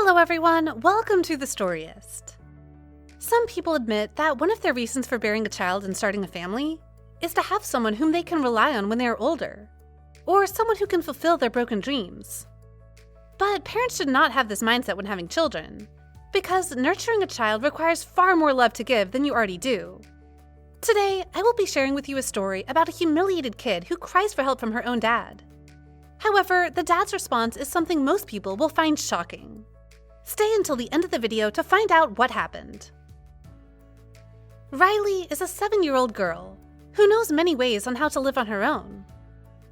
Hello everyone, welcome to the Storyist. Some people admit that one of their reasons for bearing a child and starting a family is to have someone whom they can rely on when they are older, or someone who can fulfill their broken dreams. But parents should not have this mindset when having children, because nurturing a child requires far more love to give than you already do. Today, I will be sharing with you a story about a humiliated kid who cries for help from her own dad. However, the dad's response is something most people will find shocking. Stay until the end of the video to find out what happened. Riley is a 7-year-old girl who knows many ways on how to live on her own.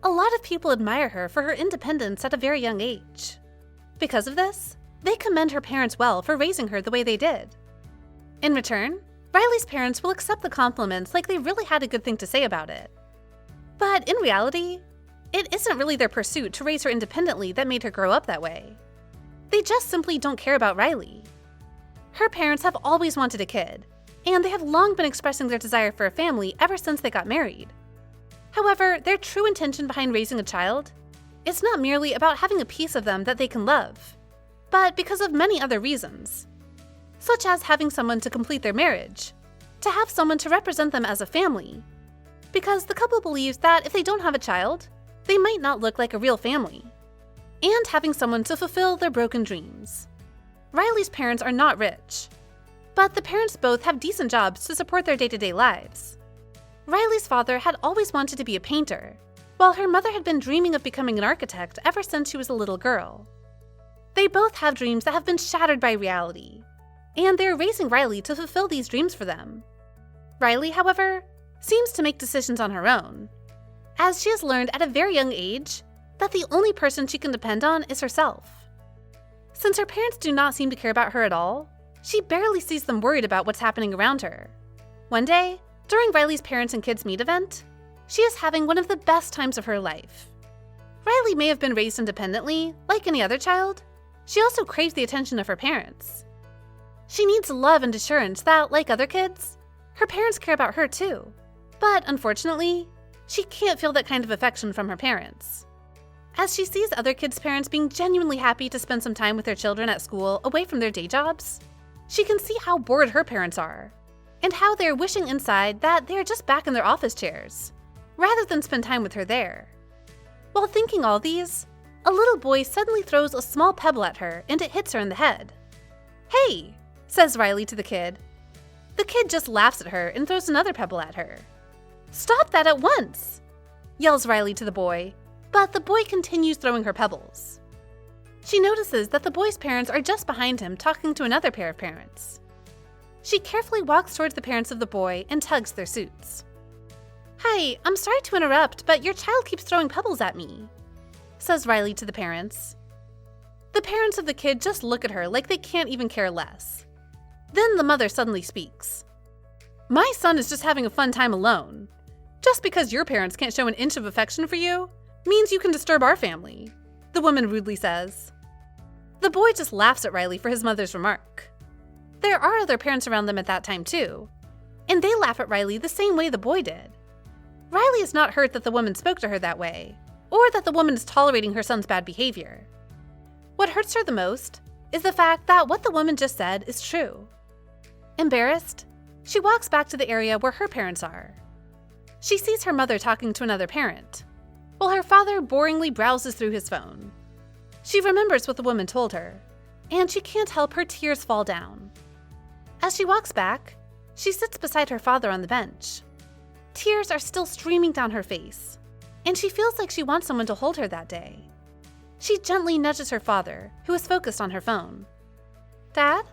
A lot of people admire her for her independence at a very young age. Because of this, they commend her parents well for raising her the way they did. In return, Riley's parents will accept the compliments like they really had a good thing to say about it. But in reality, it isn't really their pursuit to raise her independently that made her grow up that way. They just simply don't care about Riley. Her parents have always wanted a kid, and they have long been expressing their desire for a family ever since they got married. However, their true intention behind raising a child is not merely about having a piece of them that they can love, but because of many other reasons, such as having someone to complete their marriage, to have someone to represent them as a family, because the couple believes that if they don't have a child, they might not look like a real family, and having someone to fulfill their broken dreams. Riley's parents are not rich, but the parents both have decent jobs to support their day-to-day lives. Riley's father had always wanted to be a painter, while her mother had been dreaming of becoming an architect ever since she was a little girl. They both have dreams that have been shattered by reality, and they're raising Riley to fulfill these dreams for them. Riley, however, seems to make decisions on her own, as she has learned at a very young age that the only person she can depend on is herself. Since her parents do not seem to care about her at all, she barely sees them worried about what's happening around her. One day, during Riley's Parents and Kids Meet event, she is having one of the best times of her life. Riley may have been raised independently, like any other child. She also craves the attention of her parents. She needs love and assurance that, like other kids, her parents care about her too. But unfortunately, she can't feel that kind of affection from her parents. As she sees other kids' parents being genuinely happy to spend some time with their children at school away from their day jobs, she can see how bored her parents are, and how they're wishing inside that they're just back in their office chairs, rather than spend time with her there. While thinking all these, a little boy suddenly throws a small pebble at her and it hits her in the head. "Hey," says Riley to the kid. The kid just laughs at her and throws another pebble at her. "Stop that at once," yells Riley to the boy, but the boy continues throwing her pebbles. She notices that the boy's parents are just behind him talking to another pair of parents. She carefully walks towards the parents of the boy and tugs their suits. "Hi, I'm sorry to interrupt, but your child keeps throwing pebbles at me," says Riley to the parents. The parents of the kid just look at her like they can't even care less. Then the mother suddenly speaks. "My son is just having a fun time alone. Just because your parents can't show an inch of affection for you means you can disturb our family," the woman rudely says. The boy just laughs at Riley for his mother's remark. There are other parents around them at that time too, and they laugh at Riley the same way the boy did. Riley is not hurt that the woman spoke to her that way, or that the woman is tolerating her son's bad behavior. What hurts her the most is the fact that what the woman just said is true. Embarrassed, she walks back to the area where her parents are. She sees her mother talking to another parent, while her father boringly browses through his phone. She remembers what the woman told her, and she can't help her tears fall down. As she walks back, she sits beside her father on the bench. Tears are still streaming down her face, and she feels like she wants someone to hold her that day. She gently nudges her father, who is focused on her phone. "Dad?"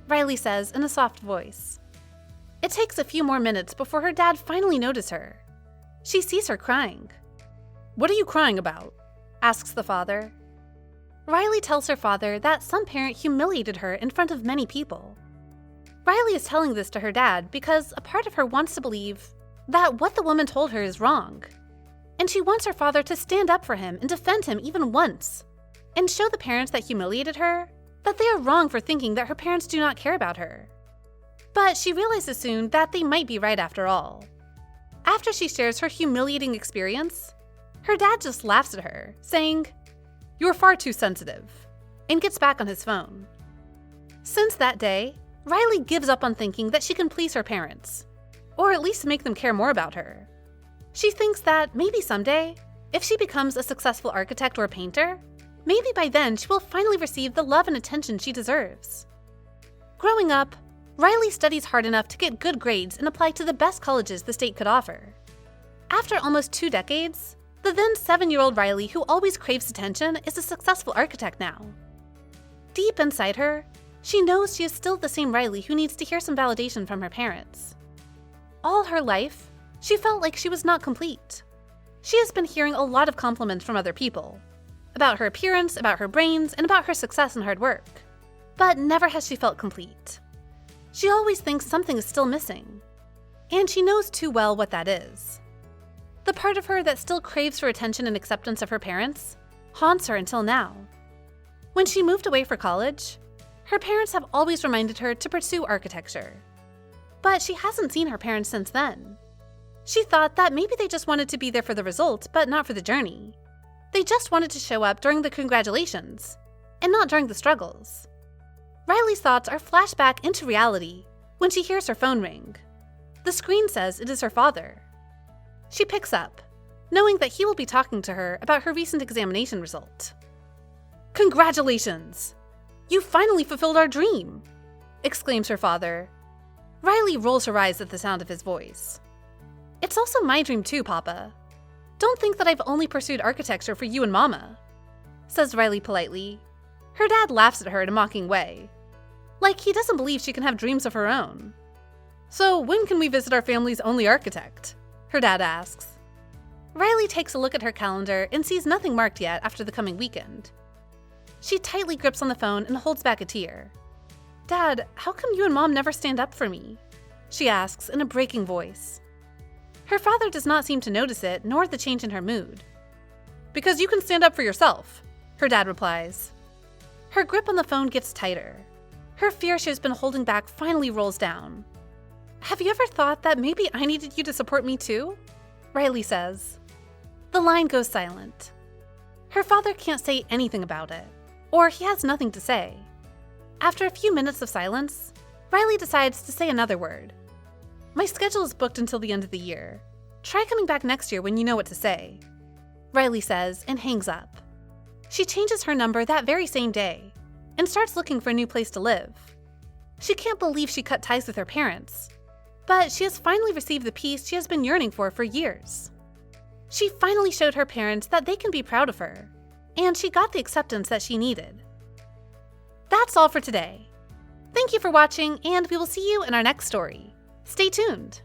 Riley says in a soft voice. It takes a few more minutes before her dad finally notices her. She sees her crying. "What are you crying about?" asks the father. Riley tells her father that some parent humiliated her in front of many people. Riley is telling this to her dad because a part of her wants to believe that what the woman told her is wrong, and she wants her father to stand up for him and defend him even once, and show the parents that humiliated her that they are wrong for thinking that her parents do not care about her. But she realizes soon that they might be right after all. After she shares her humiliating experience, her dad just laughs at her, saying, "You're far too sensitive," and gets back on his phone. Since that day, Riley gives up on thinking that she can please her parents, or at least make them care more about her. She thinks that maybe someday, if she becomes a successful architect or painter, maybe by then she will finally receive the love and attention she deserves. Growing up, Riley studies hard enough to get good grades and apply to the best colleges the state could offer. After almost 2 decades, the then 7-year-old Riley who always craves attention is a successful architect now. Deep inside her, she knows she is still the same Riley who needs to hear some validation from her parents. All her life, she felt like she was not complete. She has been hearing a lot of compliments from other people, about her appearance, about her brains, and about her success and hard work. But never has she felt complete. She always thinks something is still missing, and she knows too well what that is. The part of her that still craves for attention and acceptance of her parents haunts her until now. When she moved away for college, her parents have always reminded her to pursue architecture. But she hasn't seen her parents since then. She thought that maybe they just wanted to be there for the result, but not for the journey. They just wanted to show up during the congratulations, and not during the struggles. Riley's thoughts are flashed back into reality when she hears her phone ring. The screen says it is her father. She picks up, knowing that he will be talking to her about her recent examination result. "Congratulations! You finally fulfilled our dream!" exclaims her father. Riley rolls her eyes at the sound of his voice. "It's also my dream too, Papa. Don't think that I've only pursued architecture for you and Mama," says Riley politely. Her dad laughs at her in a mocking way, like he doesn't believe she can have dreams of her own. "So when can we visit our family's only architect?" her dad asks. Riley takes a look at her calendar and sees nothing marked yet after the coming weekend. She tightly grips on the phone and holds back a tear. "Dad, how come you and Mom never stand up for me?" she asks in a breaking voice. Her father does not seem to notice it, nor the change in her mood. "Because you can stand up for yourself," her dad replies. Her grip on the phone gets tighter. Her fear she has been holding back finally rolls down. "Have you ever thought that maybe I needed you to support me too?" Riley says. The line goes silent. Her father can't say anything about it, or he has nothing to say. After a few minutes of silence, Riley decides to say another word. "My schedule is booked until the end of the year. Try coming back next year when you know what to say," Riley says and hangs up. She changes her number that very same day and starts looking for a new place to live. She can't believe she cut ties with her parents, but she has finally received the peace she has been yearning for years. She finally showed her parents that they can be proud of her, and she got the acceptance that she needed. That's all for today. Thank you for watching, and we will see you in our next story. Stay tuned!